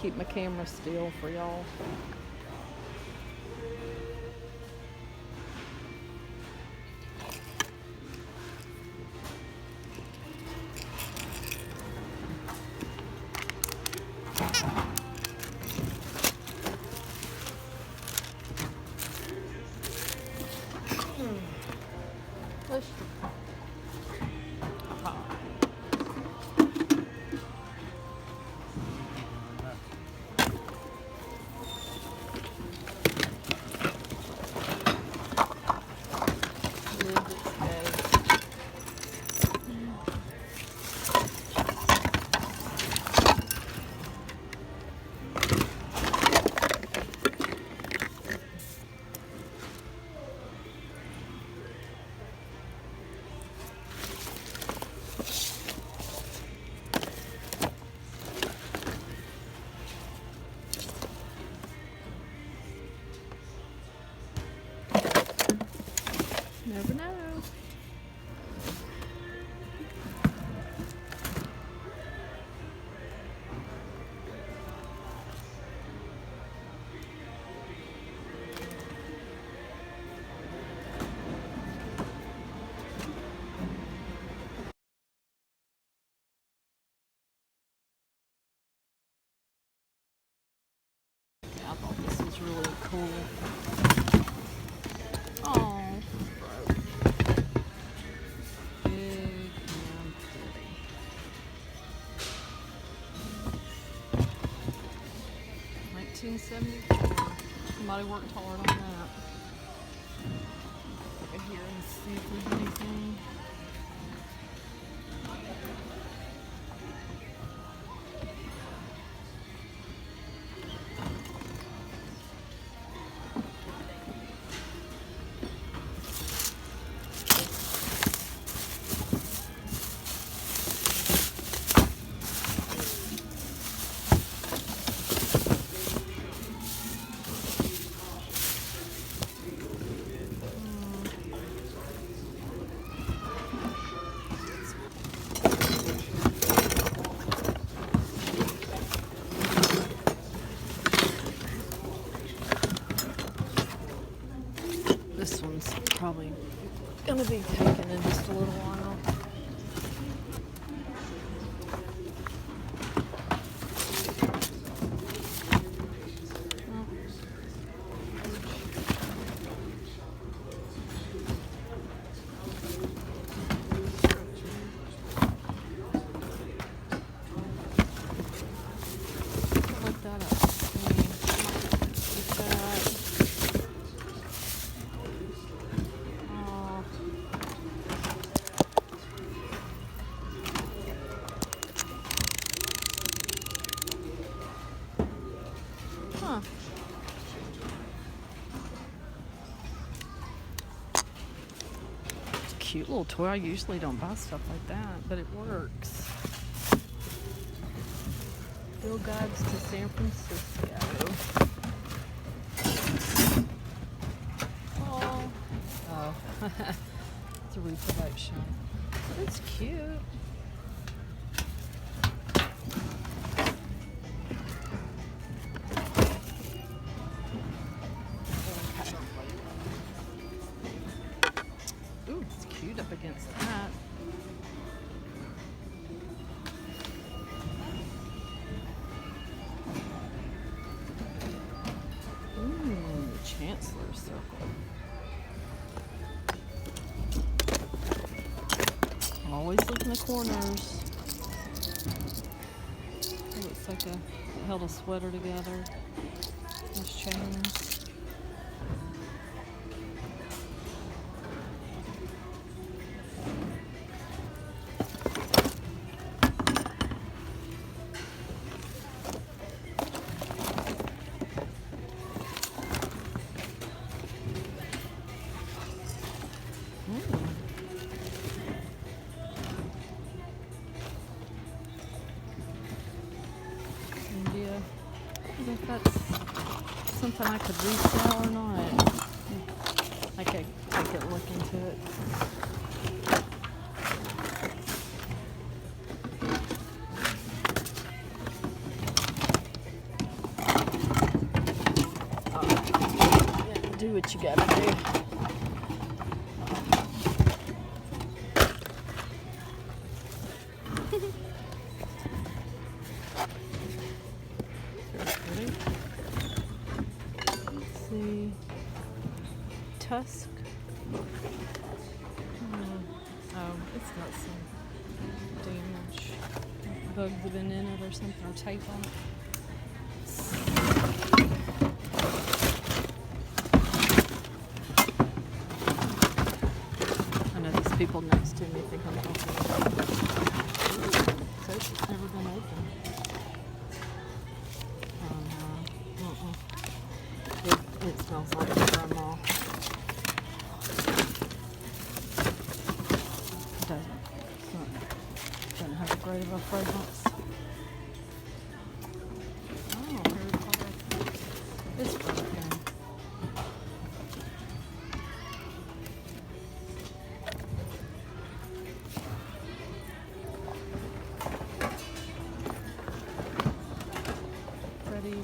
keep my camera still for y'all. Never know. I thought this was really cool. Oh, big and pretty. $19.74. Somebody worked hard on that. Look here and see if there's anything. This one's probably gonna be taken in just a little while. Look that up. It's a cute little toy. I usually don't buy stuff like that, but it works. Field guides to San Francisco. Oh, it's a reproduction. It's cute. Ooh, it's cute up against that. Chancellor's Circle. Always look in the corners. It looks like it held a sweater together. There's chains. India. I don't know if that's something I could resell or not. I could take a look into it. do what you gotta do. Let's see. Tusk. Oh, it's got some damage. Bugs have been in it or something, or tape on it. I know these people next to me think I'm talking about it. So it's never been opened. It smells like grandma. Doesn't have a great of a fragrance. Oh, Harry Potter. It's broken. Pretty.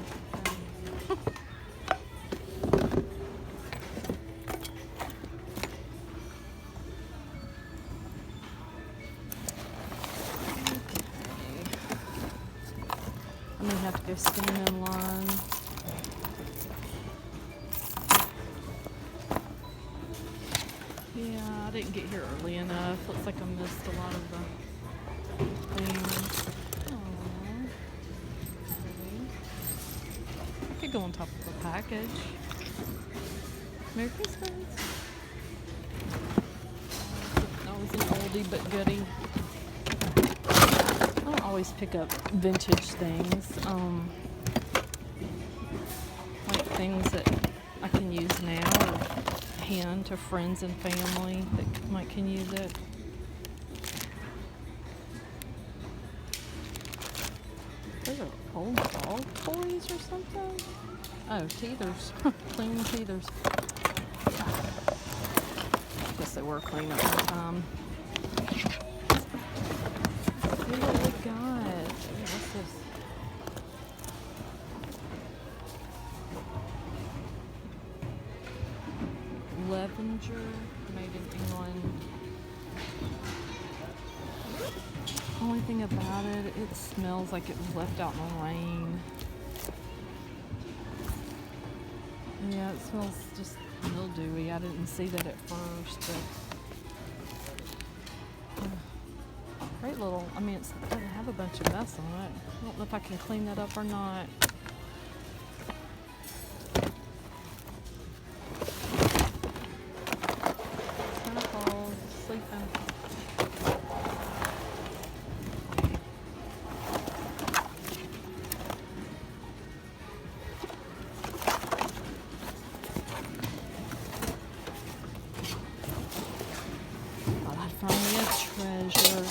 I'm gonna have to go stand in line. Yeah, I didn't get here early enough. Looks like I missed a lot of the things. Aww. I could go on top of the package. Merry Christmas. Always an oldie but goodie. I don't always pick up vintage things, like things that I can use now or hand to friends and family that can use it. Those are old dog toys or something? Oh, teethers. Clean teethers. Guess they were clean at one time. Look what we got. What's this? Levenger, made in England. Only thing about it, it smells like it was left out in the rain. Yeah, it smells just mildewy. I didn't see that at first, but great little, I mean, it doesn't have a bunch of mess on it. I don't know if I can clean that up or not. Santa Claus sleeping. Thought I'd find me a treasure.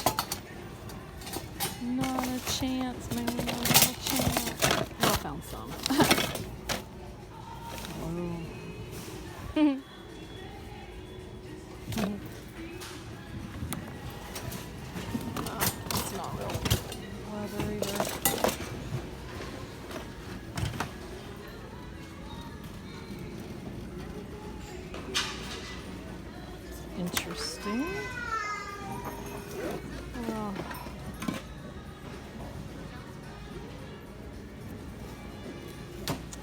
Not a chance, man. Not a chance. Oh, I found some. It's not real leather either. Interesting. Oh.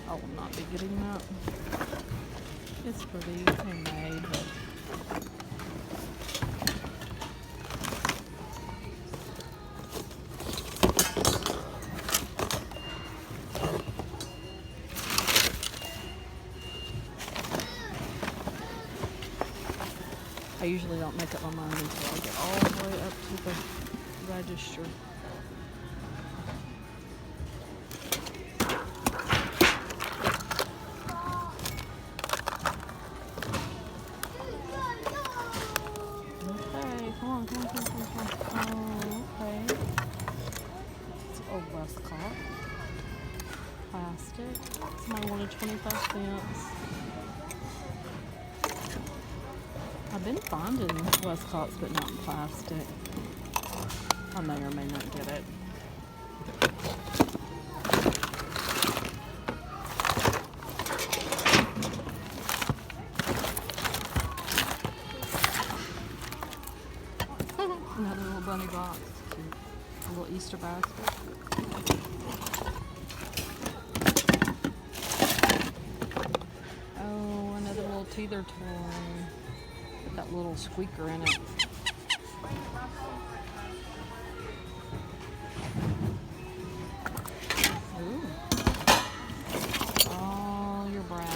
I will not be getting that. It's pretty handmade, but I usually don't make up my mind until I get all the way up to the register. Westcott. Plastic. Somebody wanted 25 cents. I've been finding Westcotts, but not in plastic. I may or may not get it. box. Cute. A little Easter basket. Oh, another little teether toy with that little squeaker in it. Ooh. Oh, your brass.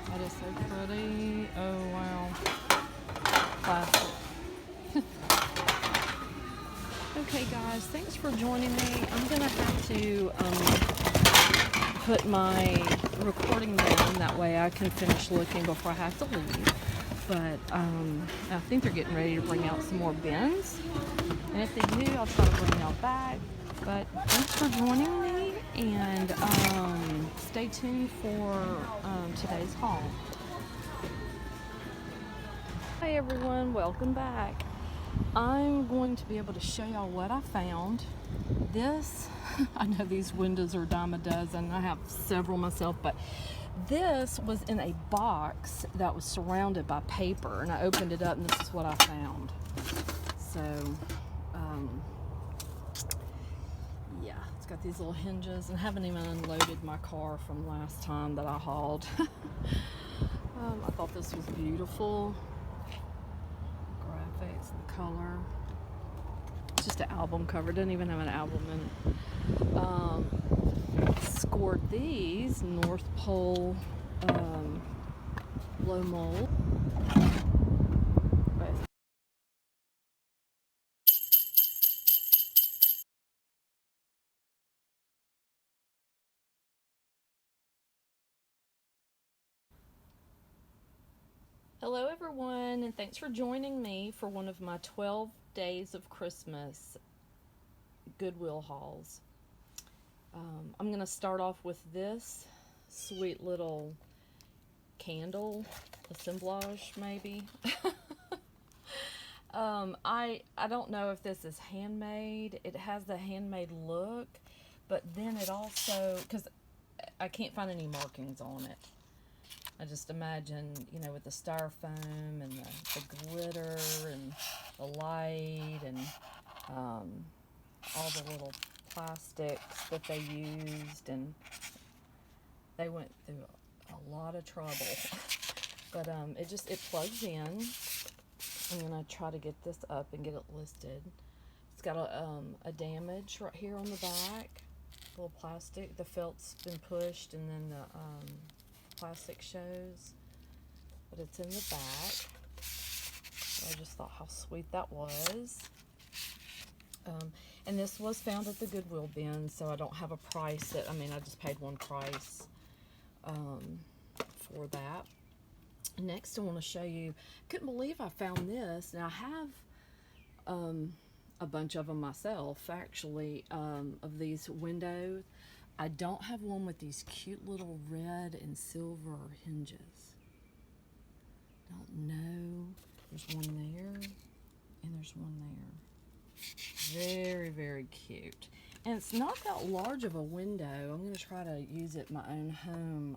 That is so pretty. Oh, wow. Plastic. Okay, guys, thanks for joining me. I'm going to have to put my recording down. That way I can finish looking before I have to leave. But I think they're getting ready to bring out some more bins. And if they do, I'll try to bring y'all back. But thanks for joining me, and stay tuned for today's haul. Hi everyone, welcome back. I'm going to be able to show y'all what I found. This, I know these windows are a dime a dozen. I have several myself, but this was in a box that was surrounded by paper, and I opened it up and this is what I found. So, yeah, it's got these little hinges, and I haven't even unloaded my car from last time that I hauled. I thought this was beautiful. Graphics, the color. It's just an album cover. It doesn't even have an album in it. Scored these North Pole blow mold. Hello everyone, and thanks for joining me for one of my 12 days of Christmas Goodwill hauls. I'm going to start off with this sweet little candle assemblage, maybe. I don't know if this is handmade. It has the handmade look, but then it also, because I can't find any markings on it. I just imagine, you know, with the styrofoam and the glitter and the light and all the little plastics that they used, and they went through a lot of trouble. But it plugs in. I'm gonna try to get this up and get it listed. It's got a damage right here on the back, a little plastic. The felt's been pushed, and then the plastic shows, but it's in the back. So I just thought how sweet that was. And this was found at the Goodwill bin, so I don't have a price. I just paid one price for that. Next, I want to show you, couldn't believe I found this. Now, I have a bunch of them myself, actually, of these windows. I don't have one with these cute little red and silver hinges. Don't know. There's one there, and there's one there. Very, very cute. And it's not that large of a window. I'm going to try to use it in my own home.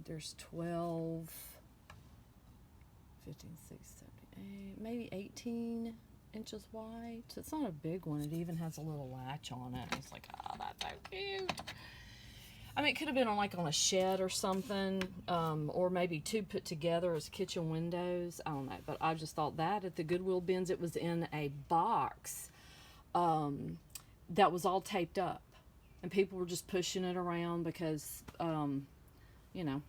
There's 12, 15, 16, 17, 8, maybe 18 inches wide. So it's not a big one. It even has a little latch on it. It's like, oh, that's so cute. It could have been on a shed or something, or maybe two put together as kitchen windows. I don't know, but I just thought that at the Goodwill bins, it was in a box that was all taped up, and people were just pushing it around because, you know,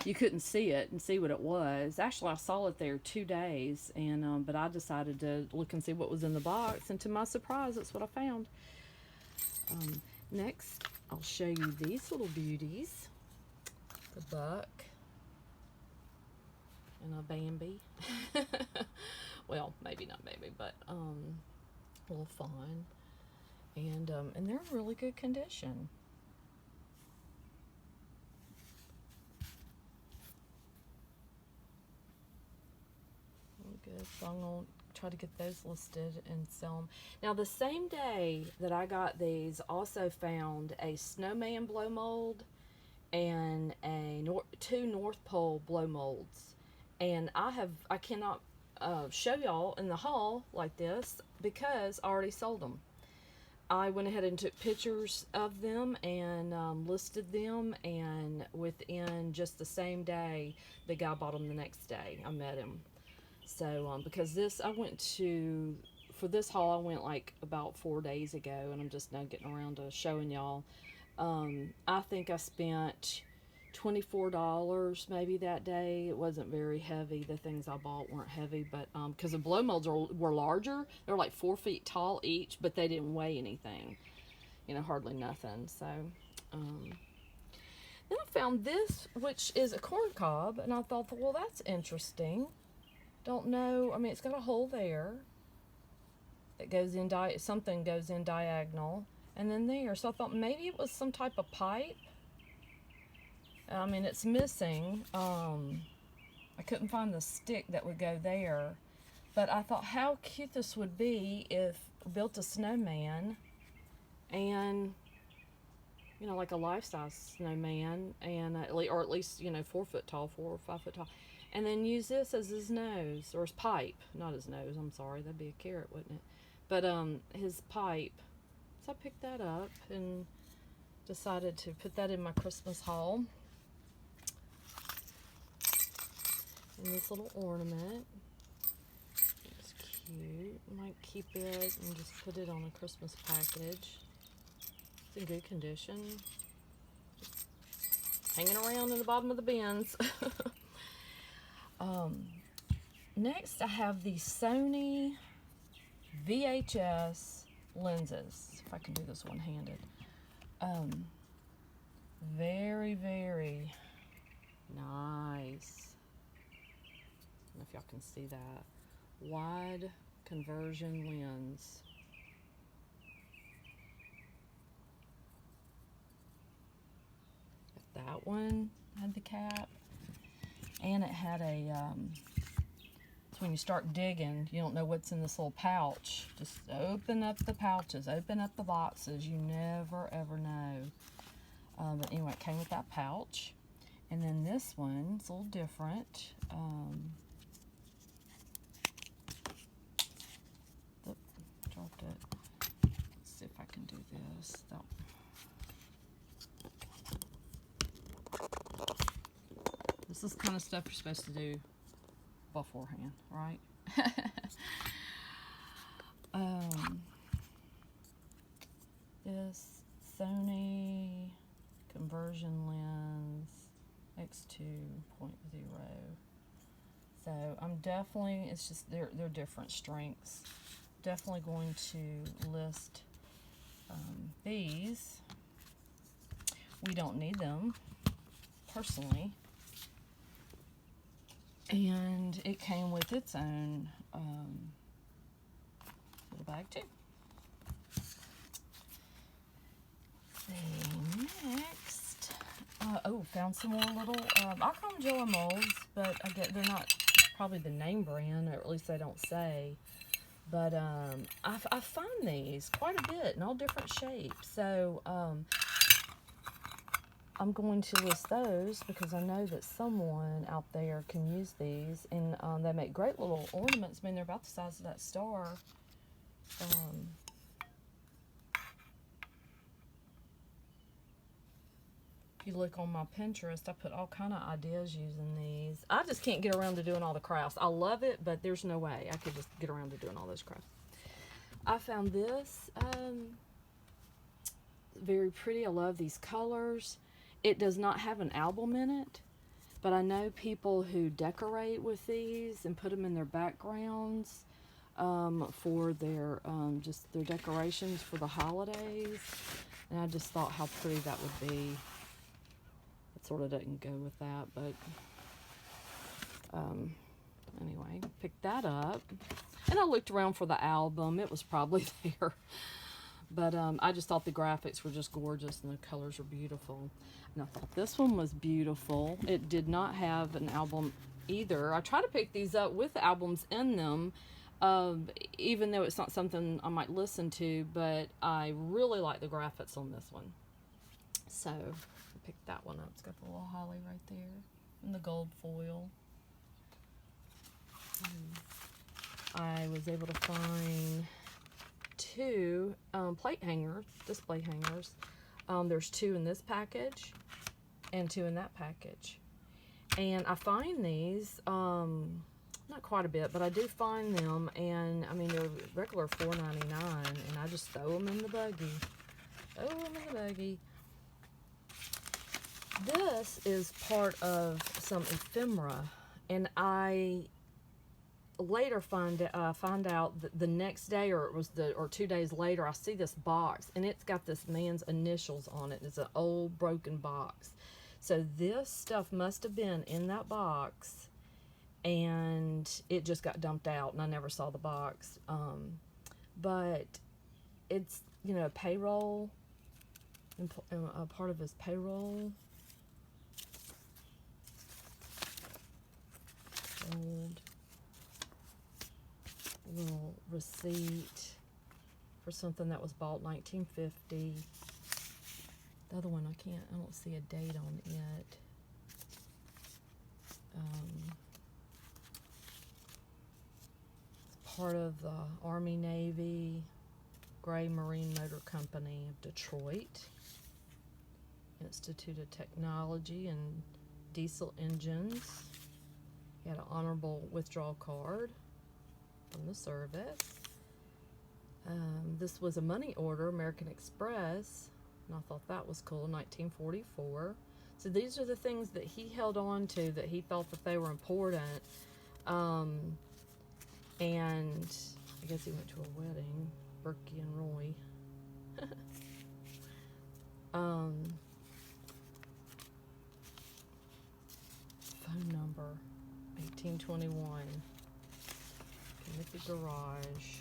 you couldn't see it and see what it was. Actually, I saw it there 2 days, and but I decided to look and see what was in the box, and to my surprise, that's what I found. Next, I'll show you these little beauties. The buck and a Bambi. Well, maybe not baby, but a little fawn. And they're in really good condition. Good. So I'm going to try to get those listed and sell them. Now, the same day that I got these, also found a snowman blow mold and two North Pole blow molds. And I cannot show y'all in the haul like this because I already sold them. I went ahead and took pictures of them and listed them, and within just the same day, the guy bought them the next day. I met him. So, because for this haul, I went like about 4 days ago, and I'm just now getting around to showing y'all. I think I spent $24 maybe that day. It wasn't very heavy. The things I bought weren't heavy, but because the blow molds were larger, they were like 4 feet tall each, but they didn't weigh anything, hardly nothing. So then I found this, which is a corn cob, and I thought, well, that's interesting. Don't know. I mean, it's got a hole there that goes in something goes in diagonal, and then there. So I thought maybe it was some type of pipe. I mean, it's missing. I couldn't find the stick that would go there. But I thought how cute this would be if I built a snowman and, like a life-size snowman, and or at least, 4 foot tall, 4 or 5 foot tall. And then use this as his nose, or his pipe. Not his nose, I'm sorry. That'd be a carrot, wouldn't it? But his pipe. So I picked that up and decided to put that in my Christmas haul. And this little ornament. It's cute. Might keep it and just put it on a Christmas package. It's in good condition. Just hanging around in the bottom of the bins. Next, I have the Sony VHS lenses. If I can do this one-handed. Very, very nice. I don't know if y'all can see that. Wide conversion lens. That one had the cap, and it had a so when you start digging, you don't know what's in this little pouch. Just open up the pouches, open up the boxes. You never ever know. But anyway, it came with that pouch. And then this one's a little different. Dropped it. Let's see if I can do this. This is kind of stuff you're supposed to do beforehand, right? This Sony conversion lens X2.0. So I'm definitely, it's just they're different strengths. Definitely going to list these. We don't need them personally. And it came with its own little bag too. Next, found some more little, I call them Jello molds, but I get they're not probably the name brand, or at least they don't say. But I find these quite a bit in all different shapes. So I'm going to list those because I know that someone out there can use these, and they make great little ornaments. I mean, they're about the size of that star. If you look on my Pinterest, I put all kind of ideas using these. I just can't get around to doing all the crafts. I love it, but there's no way I could just get around to doing all those crafts. I found this very pretty. I love these colors. It does not have an album in it, but I know people who decorate with these and put them in their backgrounds for their just their decorations for the holidays. And I just thought how pretty that would be. It sort of doesn't go with that, but anyway, picked that up. And I looked around for the album. It was probably there. But I just thought the graphics were just gorgeous and the colors are beautiful. And I thought this one was beautiful. It did not have an album either. I try to pick these up with albums in them, even though it's not something I might listen to, but I really like the graphics on this one. So picked that one up. It's got the little holly right there and the gold foil. I was able to find 2 plate hangers, display hangers. There's 2 in this package and 2 in that package. And I find these, not quite a bit, but I do find them, and I mean, they're regular $4.99, and I just throw them in the buggy. Throw them in the buggy. This is part of some ephemera, and I later find out that the next day, or 2 days later, I see this box, and it's got this man's initials on it. It's an old broken box. So this stuff must have been in that box, and it just got dumped out, and I never saw the box. But it's, you know, payroll, a part of his payroll. Old little receipt for something that was bought 1950. The other one, I don't see a date on it. Part of the Army Navy Gray Marine Motor Company of Detroit, Institute of Technology and Diesel Engines. He had an honorable withdrawal card from the service. This was a money order, American Express, and I thought that was cool, 1944. So these are the things that he held on to, that he thought that they were important. And I guess he went to a wedding, Berkey and Roy. Phone number, 1821. Connected garage.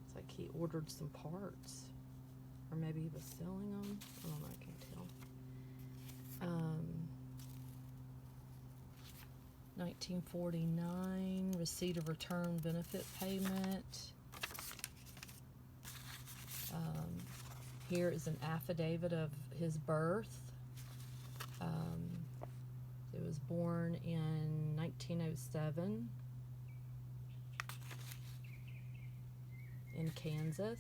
It's like he ordered some parts. Or maybe he was selling them. I don't know, I can't tell. 1949, receipt of return benefit payment. Here is an affidavit of his birth. It was born in 1907 in Kansas.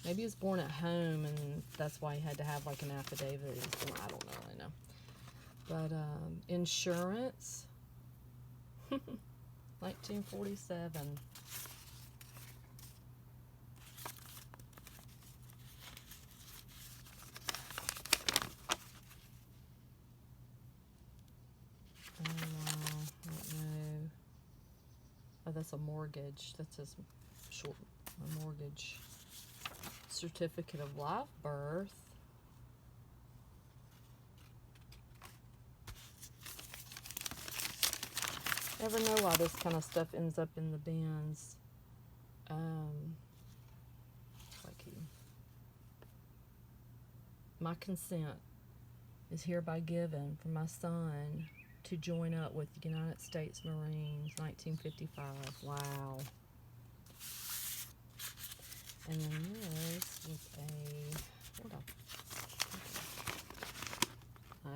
Maybe he was born at home, and that's why he had to have like an affidavit. I don't really know. But insurance, 1947. I don't know. Oh, that's a mortgage. That's his a mortgage. Certificate of live birth. Never know why this kind of stuff ends up in the bins. My consent is hereby given for my son to join up with the United States Marines, 1955. Wow. And then this was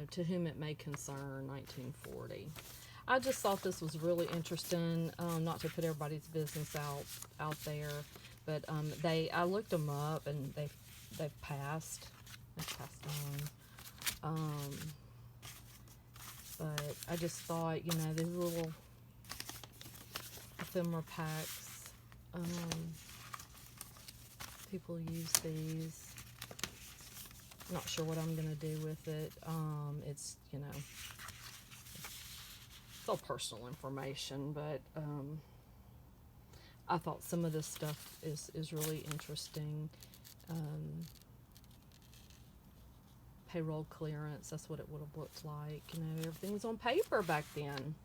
to whom it may concern, 1940. I just thought this was really interesting, not to put everybody's business out there, but I looked them up, and they've passed. They've passed on. But I just thought, you know, these little ephemera packs, people use these. Not sure what I'm gonna do with it. It's, you know, it's all personal information, but I thought some of this stuff is really interesting. Payroll clearance, that's what it would have looked like. You know, everything was on paper back then.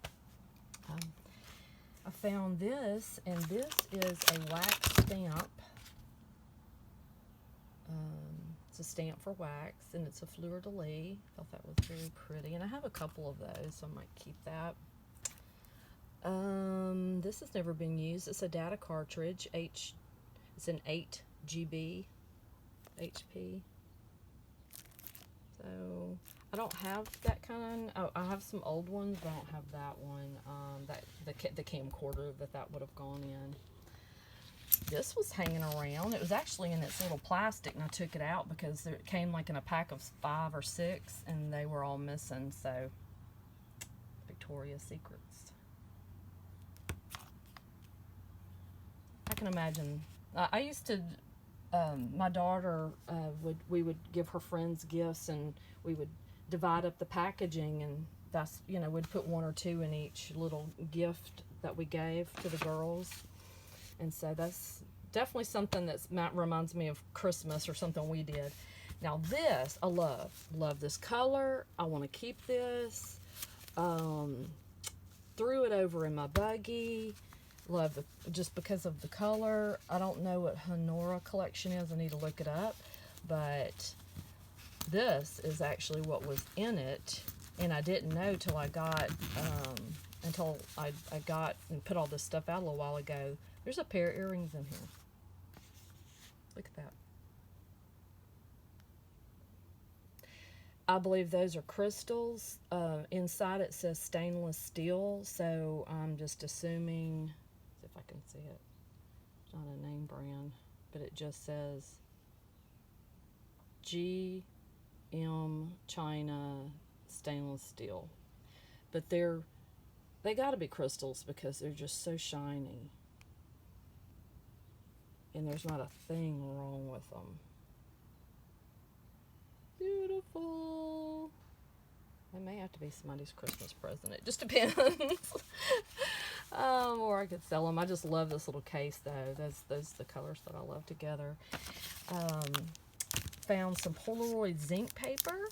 I found this, and this is a wax stamp. It's a stamp for wax, and it's a fleur-de-lis. I thought that was very pretty, and I have a couple of those, so I might keep that. This has never been used. It's a data cartridge. It's an 8 GB HP. So I don't have that kind. Oh, I have some old ones, but I don't have that one. The camcorder that would have gone in. This was hanging around. It was actually in its little plastic, and I took it out because it came like in a pack of 5 or 6, and they were all missing. So Victoria's Secrets. I can imagine. I used to. My daughter we would give her friends gifts, and we would divide up the packaging, and that's, you know, we'd put 1 or 2 in each little gift that we gave to the girls. And so that's definitely something that reminds me of Christmas or something we did. Now this I love this color. I want to keep this. Threw it over in my buggy. Love just because of the color. I don't know what Honora collection is. I need to look it up. But this is actually what was in it, and I didn't know till I got until I got and put all this stuff out a little while ago. There's a pair of earrings in here. Look at that. I believe those are crystals. Inside it says stainless steel, so I'm just assuming. See if I can see it. It's not a name brand, but it just says GM China stainless steel. But they got to be crystals because they're just so shiny. And there's not a thing wrong with them. Beautiful. They may have to be somebody's Christmas present. It just depends. Or I could sell them. I just love this little case, though. Those are the colors that I love together. Found some Polaroid zinc paper.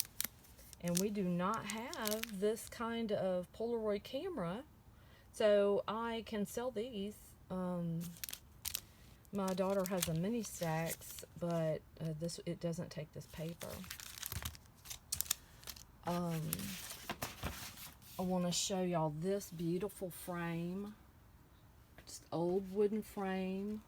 And we do not have this kind of Polaroid camera. So I can sell these. My daughter has a mini stacks, but it doesn't take this paper. I want to show y'all this beautiful frame. Just old wooden frame.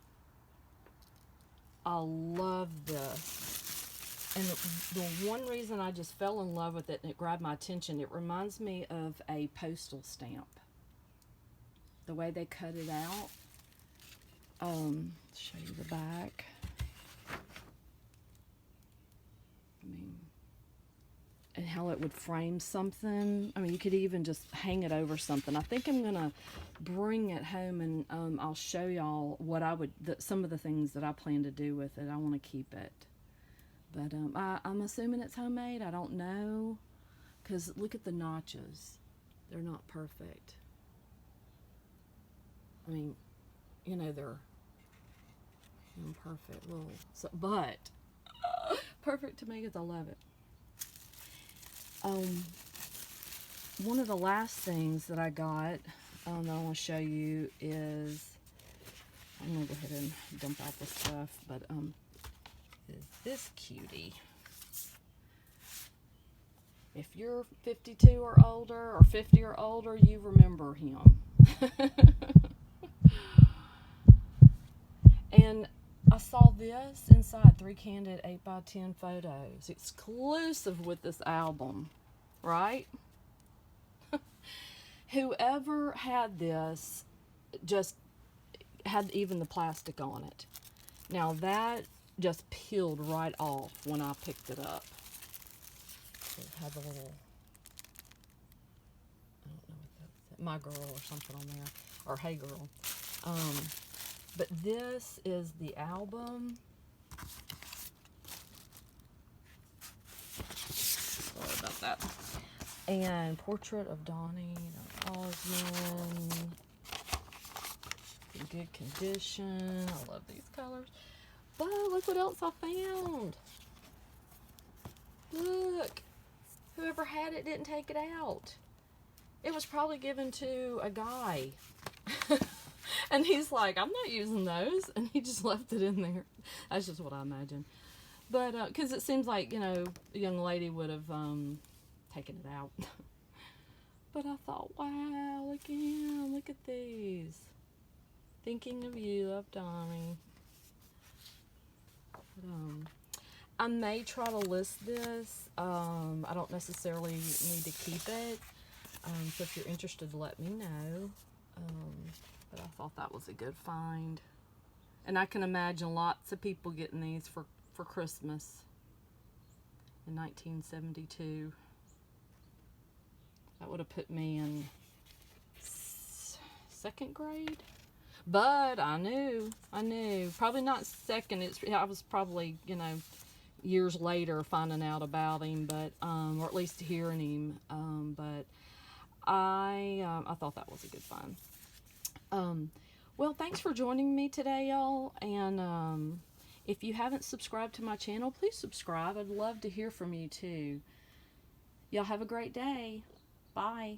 I love this. And the one reason I just fell in love with it and it grabbed my attention, it reminds me of a postal stamp. The way they cut it out. Show you the back. I mean, and how it would frame something. I mean, you could even just hang it over something. I think I'm gonna bring it home and I'll show y'all what some of the things that I plan to do with it. I want to keep it, but I'm assuming it's homemade. I don't know, because look at the notches. They're not perfect. I mean, you know, they're imperfect little, but perfect to me because I love it. One of the last things that I got that I want to show you is, I'm gonna go ahead and dump out the stuff, but is this cutie. If you're 52 or older or 50 or older, you remember him. And I saw this inside 3 candid 8x10 photos, exclusive with this album, right? Whoever had this just had even the plastic on it. Now that just peeled right off when I picked it up. It had a little, I don't know what that's, My Girl or something on there, or Hey Girl. But this is the album. Sorry about that. And Portrait of Donnie Osmond. In good condition. I love these colors. But look what else I found. Look. Whoever had it didn't take it out. It was probably given to a guy. And he's like, I'm not using those. And he just left it in there. That's just what I imagine. But, because it seems like, you know, a young lady would have taken it out. But I thought, wow, look at him. Look at these. Thinking of you, love, Donnie. But, I may try to list this. I don't necessarily need to keep it. So if you're interested, let me know. But I thought that was a good find. And I can imagine lots of people getting these for Christmas in 1972. That would have put me in second grade. But I knew. Probably not second. I was probably, years later finding out about him, but or at least hearing him. But I thought that was a good find. Well, thanks for joining me today, y'all. And if you haven't subscribed to my channel, please subscribe. I'd love to hear from you too. Y'all have a great day. Bye.